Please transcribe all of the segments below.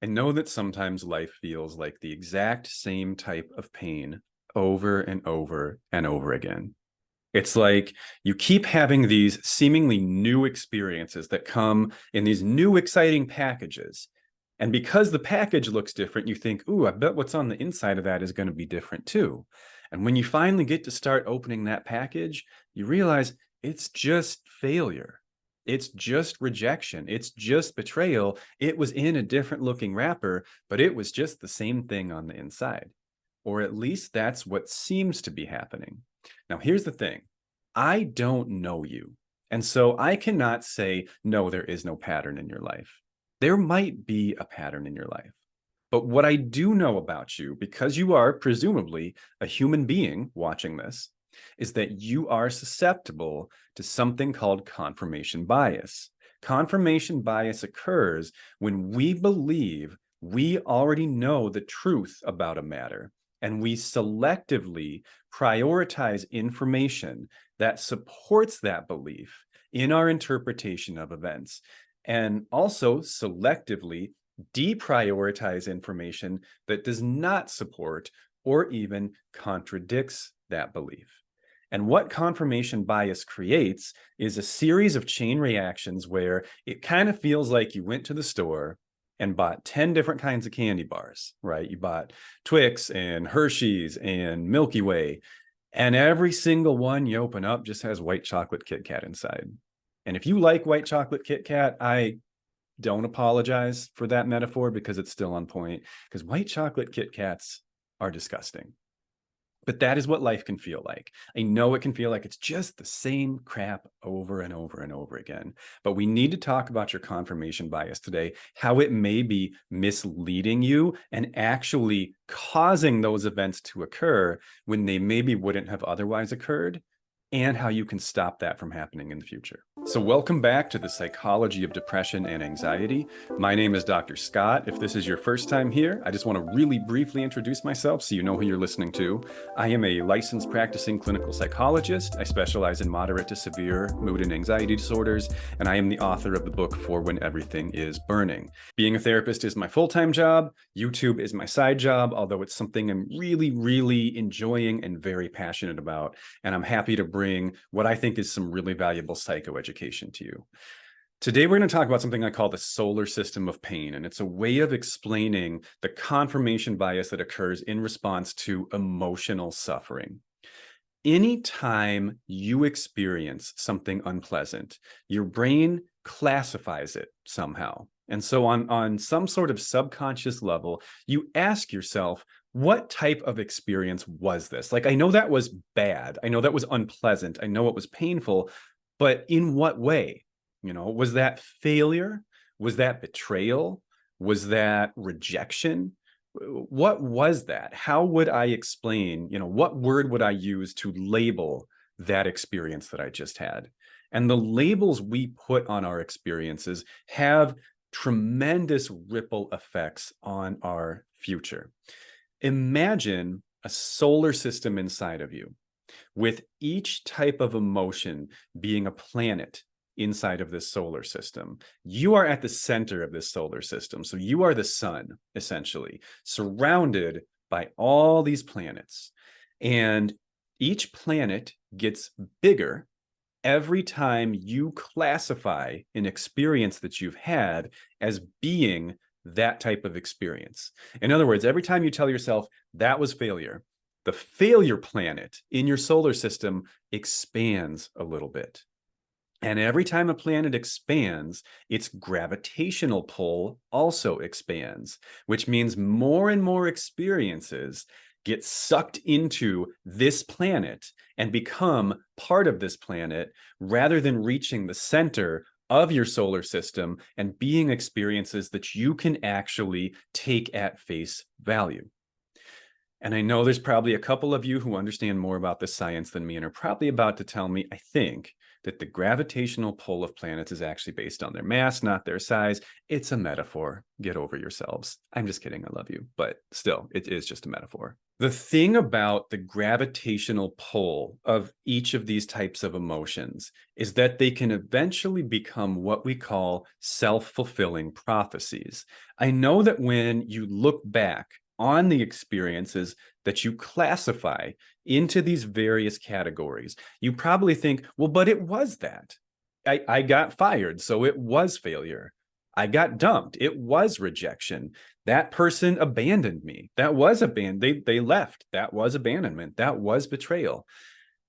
I know that sometimes life feels like the exact same type of pain over and over and over again. It's like you keep having these seemingly new experiences that come in these new exciting packages. And because the package looks different, you think, ooh, I bet what's on the inside of that is going to be different too. And when you finally get to start opening that package, you realize it's just failure. It's just rejection. It's just betrayal. It was in a different looking wrapper, but it was just the same thing on the inside. Or at least that's what seems to be happening. Now, here's the thing. I don't know you. And so I cannot say, no, there is no pattern in your life. There might be a pattern in your life. But what I do know about you, because you are presumably a human being watching this, is that you are susceptible to something called confirmation bias. Confirmation bias occurs when we believe we already know the truth about a matter, and we selectively prioritize information that supports that belief in our interpretation of events, and also selectively deprioritize information that does not support or even contradicts that belief. And what confirmation bias creates is a series of chain reactions where it kind of feels like you went to the store and bought 10 different kinds of candy bars, right? You bought Twix and Hershey's and Milky Way, and every single one you open up just has white chocolate Kit Kat inside. And if you like white chocolate Kit Kat, I don't apologize for that metaphor because it's still on point, because white chocolate Kit Kats are disgusting. But that is what life can feel like. I know it can feel like it's just the same crap over and over and over again. But we need to talk about your confirmation bias today, how it may be misleading you and actually causing those events to occur when they maybe wouldn't have otherwise occurred, and how you can stop that from happening in the future. So welcome back to the Psychology of Depression and Anxiety. My name is Dr. Scott. If this is your first time here, I just want to really briefly introduce myself so you know who you're listening to. I am a licensed practicing clinical psychologist. I specialize in moderate to severe mood and anxiety disorders, and I am the author of the book For When Everything is Burning. Being a therapist is my full-time job. YouTube is my side job, although it's something I'm really enjoying and very passionate about. And I'm happy to bring what I think is some really valuable psychoeducation to you. Today, we're going to talk about something I call the solar system of pain, and it's a way of explaining the confirmation bias that occurs in response to emotional suffering. Anytime you experience something unpleasant, your brain classifies it somehow. And so on some sort of subconscious level, you ask yourself, what type of experience was this? Like, I know that was bad. I know that was unpleasant. I know it was painful, but in what way? Was that failure? Was that betrayal? Was that rejection? What was that? How would I explain, what word would I use to label that experience that I just had? And the labels we put on our experiences have tremendous ripple effects on our future. Imagine a solar system inside of you, with each type of emotion being a planet inside of this solar system. You are at the center of this solar system. So you are the sun, essentially, surrounded by all these planets. And each planet gets bigger every time you classify an experience that you've had as being that type of experience. In other words, every time you tell yourself that was failure, the failure planet in your solar system expands a little bit. And every time a planet expands, its gravitational pull also expands, which means more and more experiences get sucked into this planet and become part of this planet rather than reaching the center of your solar system and being experiences that you can actually take at face value. And I know there's probably a couple of you who understand more about this science than me and are probably about to tell me, I think, that the gravitational pull of planets is actually based on their mass, not their size. It's a metaphor. Get over yourselves. I'm just kidding. I love you. But still, it is just a metaphor. The thing about the gravitational pull of each of these types of emotions is that they can eventually become what we call self-fulfilling prophecies. I know that when you look back on the experiences that you classify into these various categories, you probably think, well, but it was that. I got fired, so it was failure. I got dumped. It was rejection. That person abandoned me. That was they left. That was abandonment. That was betrayal.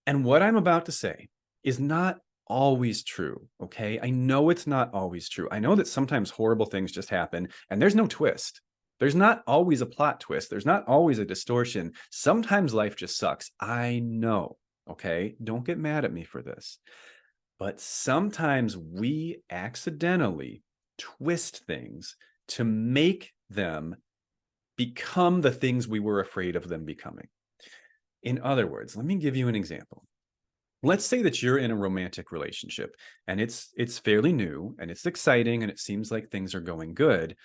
And what I'm about to say is not always true. Okay. I know it's not always true. I know that sometimes horrible things just happen and there's no twist. There's not always a plot twist. There's not always a distortion. Sometimes life just sucks. I know. Okay. Don't get mad at me for this. But sometimes we accidentally twist things to make them become the things we were afraid of them becoming. In other words, let me give you an example. Let's say that you're in a romantic relationship and it's fairly new and it's exciting and it seems like things are going good,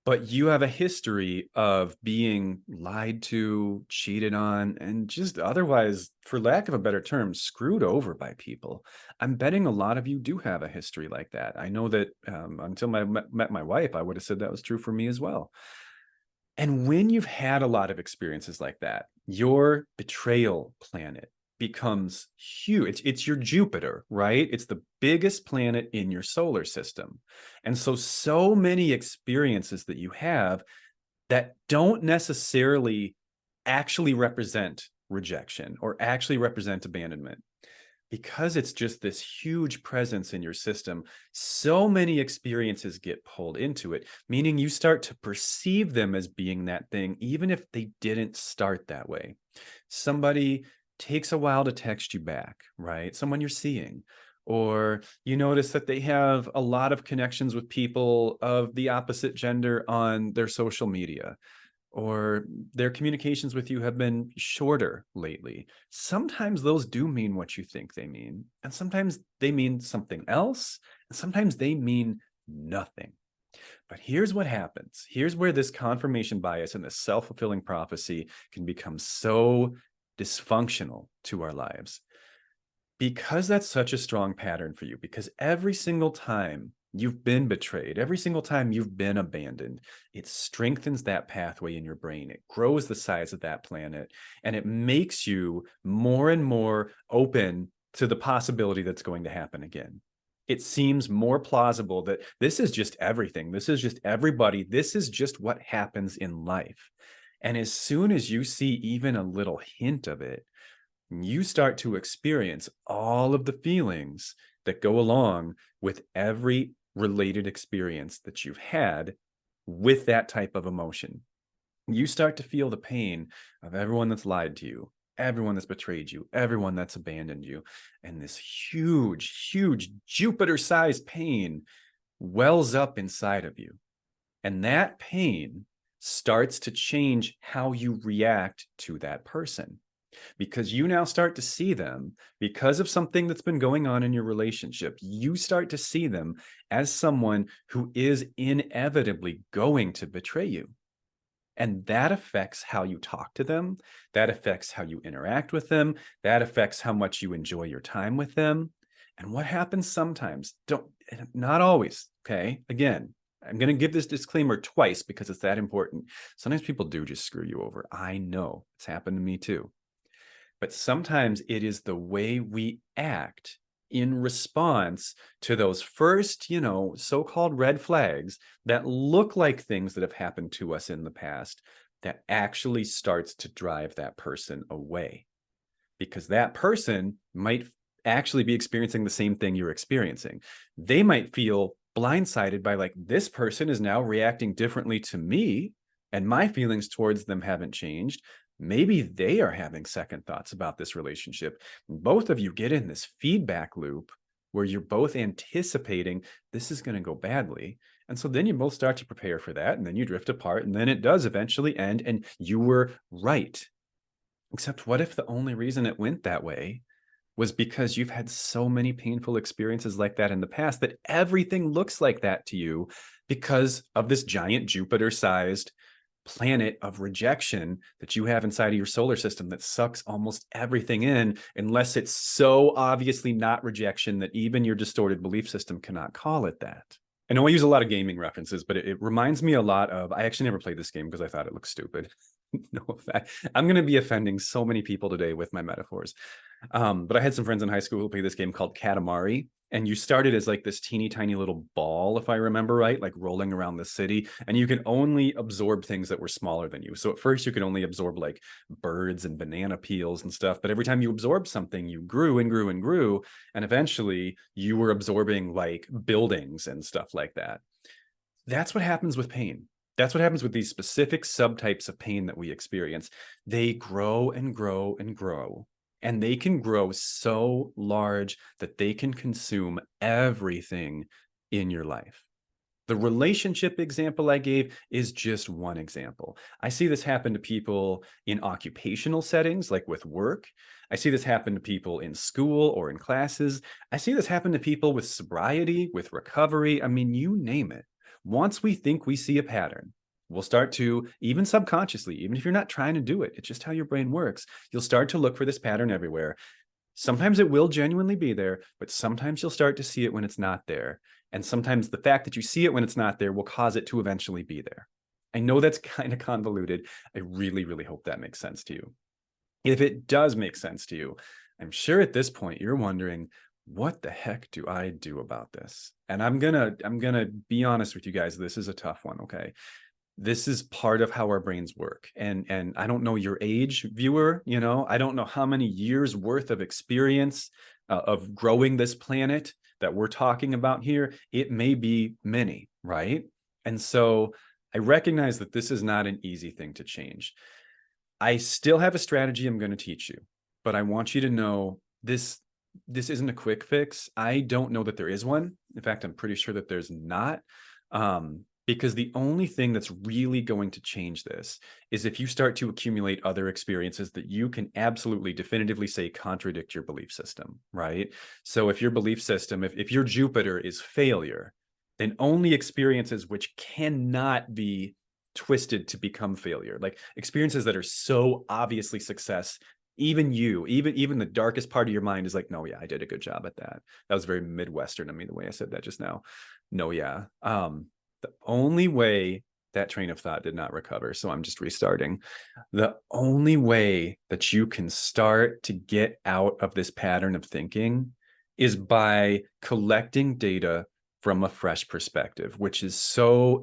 but you have a history of being lied to, cheated on, and just otherwise, for lack of a better term, screwed over by people. I'm betting a lot of you do have a history like that. I know that until I met my wife, I would have said that was true for me as well. And when you've had a lot of experiences like that, your betrayal planet becomes huge. It's your Jupiter, right? It's the biggest planet in your solar system. And so many experiences that you have that don't necessarily actually represent rejection or actually represent abandonment, because it's just this huge presence in your system, so many experiences get pulled into it, meaning you start to perceive them as being that thing, even if they didn't start that way. Somebody takes a while to text you back, right? Someone you're seeing, or you notice that they have a lot of connections with people of the opposite gender on their social media, or their communications with you have been shorter lately. Sometimes those do mean what you think they mean, and sometimes they mean something else, and sometimes they mean nothing. But here's what happens. Here's where this confirmation bias and this self-fulfilling prophecy can become so dysfunctional to our lives. Because that's such a strong pattern for you, because every single time you've been betrayed, every single time you've been abandoned, it strengthens that pathway in your brain. It grows the size of that planet, and it makes you more and more open to the possibility that's going to happen again. It seems more plausible that this is just everything. This is just everybody. This is just what happens in life. And as soon as you see even a little hint of it, you start to experience all of the feelings that go along with every related experience that you've had with that type of emotion. You start to feel the pain of everyone that's lied to you, everyone that's betrayed you, everyone that's abandoned you. And this huge, huge Jupiter-sized pain wells up inside of you. And that pain starts to change how you react to that person, because you now start to see them, because of something that's been going on in your relationship. You start to see them as someone who is inevitably going to betray you. And that affects how you talk to them. That affects how you interact with them. That affects how much you enjoy your time with them. And what happens sometimes, not always, okay? Again, I'm going to give this disclaimer twice because it's that important. Sometimes people do just screw you over. I know it's happened to me too. But sometimes it is the way we act in response to those first, so-called red flags that look like things that have happened to us in the past that actually starts to drive that person away. Because that person might actually be experiencing the same thing you're experiencing. They might feel blindsided by, like, this person is now reacting differently to me, and my feelings towards them haven't changed. Maybe they are having second thoughts about this relationship. Both of you get in this feedback loop where you're both anticipating this is going to go badly. And so then you both start to prepare for that, and then you drift apart, and then it does eventually end, and you were right. Except what if the only reason it went that way was because you've had so many painful experiences like that in the past that everything looks like that to you because of this giant Jupiter-sized planet of rejection that you have inside of your solar system that sucks almost everything in, unless it's so obviously not rejection that even your distorted belief system cannot call it that. I know I use a lot of gaming references, but it reminds me a lot of, I actually never played this game because I thought it looked stupid. No effect. I'm going to be offending so many people today with my metaphors. But I had some friends in high school who played this game called Katamari. And you started as like this teeny tiny little ball, if I remember right, like rolling around the city. And you can only absorb things that were smaller than you. So at first you could only absorb like birds and banana peels and stuff. But every time you absorbed something, you grew and grew and grew. And eventually you were absorbing like buildings and stuff like that. That's what happens with pain. That's what happens with these specific subtypes of pain that we experience. They grow and grow and grow. And they can grow so large that they can consume everything in your life. The relationship example I gave is just one example. I see this happen to people in occupational settings, like with work. I see this happen to people in school or in classes. I see this happen to people with sobriety, with recovery. I mean, you name it. Once we think we see a pattern, we'll start to, even subconsciously, even if you're not trying to do it, it's just how your brain works. You'll start to look for this pattern everywhere. Sometimes it will genuinely be there, but sometimes you'll start to see it when it's not there. And sometimes the fact that you see it when it's not there will cause it to eventually be there. I know that's kind of convoluted. I really, really hope that makes sense to you. If it does make sense to you, I'm sure at this point you're wondering, what the heck do I do about this? And I'm gonna be honest with you guys. This is a tough one, okay? This is part of how our brains work. And I don't know your age, viewer, I don't know how many years worth of experience of growing this planet that we're talking about here. It may be many, right? And so I recognize that this is not an easy thing to change. I still have a strategy I'm going to teach you, but I want you to know this isn't a quick fix. I don't know that there is one. In fact, I'm pretty sure that there's not. Because the only thing that's really going to change this is if you start to accumulate other experiences that you can absolutely definitively say contradict your belief system, right? So if your belief system, if your Jupiter is failure, then only experiences which cannot be twisted to become failure, like experiences that are so obviously success, even the darkest part of your mind is like, no, yeah, I did a good job at that. That was very Midwestern of me, the way I said that just now. No, yeah. The only way that train of thought did not recover, so I'm just restarting. The only way that you can start to get out of this pattern of thinking is by collecting data from a fresh perspective, which is so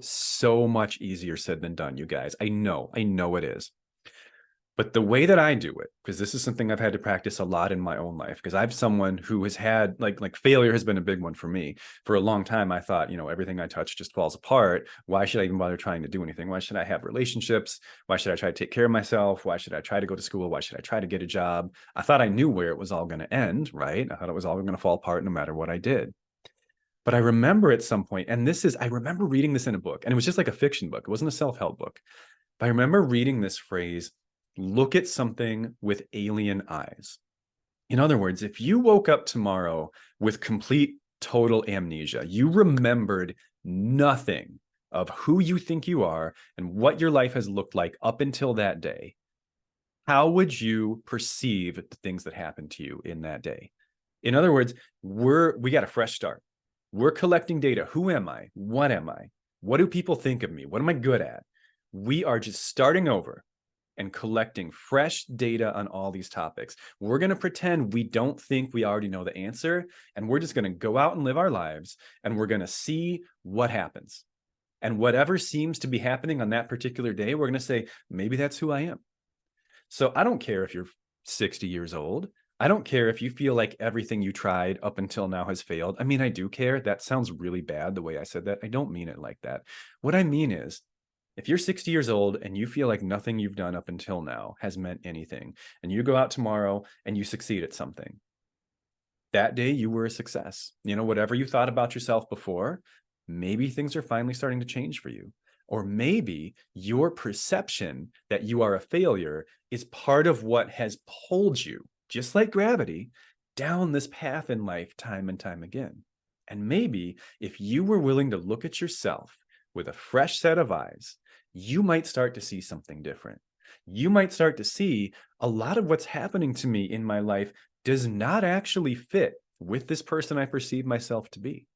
much easier said than done, you guys. I know it is. But the way that I do it, because this is something I've had to practice a lot in my own life, because I'm someone who has had like failure has been a big one for me. For a long time, I thought, everything I touch just falls apart. Why should I even bother trying to do anything? Why should I have relationships? Why should I try to take care of myself? Why should I try to go to school? Why should I try to get a job? I thought I knew where it was all going to end, right? I thought it was all going to fall apart no matter what I did. But I remember at some point, and I remember reading this in a book, and it was just like a fiction book. It wasn't a self-help book. But I remember reading this phrase, look at something with alien eyes. In other words, if you woke up tomorrow with complete total amnesia, you remembered nothing of who you think you are and what your life has looked like up until that day, how would you perceive the things that happened to you in that day? In other words, we got a fresh start. We're collecting data. Who am I? What am I? What do people think of me? What am I good at? We are just starting over and collecting fresh data on all these topics. We're going to pretend we don't think we already know the answer, and we're just going to go out and live our lives, and we're going to see what happens. And whatever seems to be happening on that particular day, we're going to say, maybe that's who I am. So I don't care if you're 60 years old. I don't care if you feel like everything you tried up until now has failed. I mean, I do care. That sounds really bad the way I said that. I don't mean it like that. What I mean is, if you're 60 years old and you feel like nothing you've done up until now has meant anything, and you go out tomorrow and you succeed at something, that day you were a success. Whatever you thought about yourself before, maybe things are finally starting to change for you. Or maybe your perception that you are a failure is part of what has pulled you, just like gravity, down this path in life time and time again. And maybe if you were willing to look at yourself with a fresh set of eyes you might start to see something different. You might start to see a lot of what's happening to me in my life does not actually fit with this person I perceive myself to be.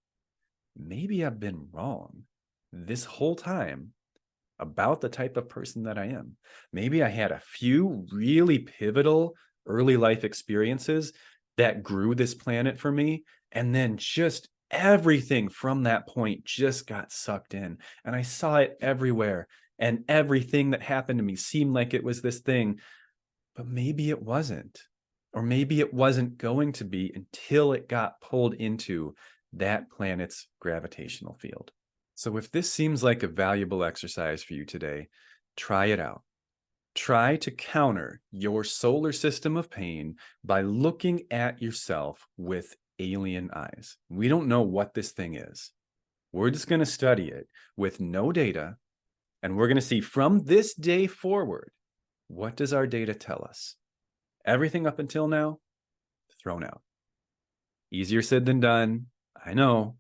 Maybe I've been wrong this whole time about the type of person that I am. Maybe I had a few really pivotal early life experiences that grew this planet for me. And then just everything from that point just got sucked in. And I saw it everywhere. And everything that happened to me seemed like it was this thing, but maybe it wasn't. Or maybe it wasn't going to be until it got pulled into that planet's gravitational field. So if this seems like a valuable exercise for you today, try it out. Try to counter your solar system of pain by looking at yourself with alien eyes. We don't know what this thing is. We're just going to study it with no data, and we're going to see from this day forward, what does our data tell us? Everything up until now, thrown out. Easier said than done, I know,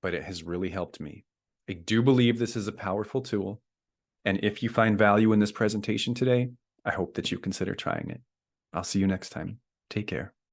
but it has really helped me. I do believe this is a powerful tool. And if you find value in this presentation today, I hope that you consider trying it. I'll see you next time. Take care.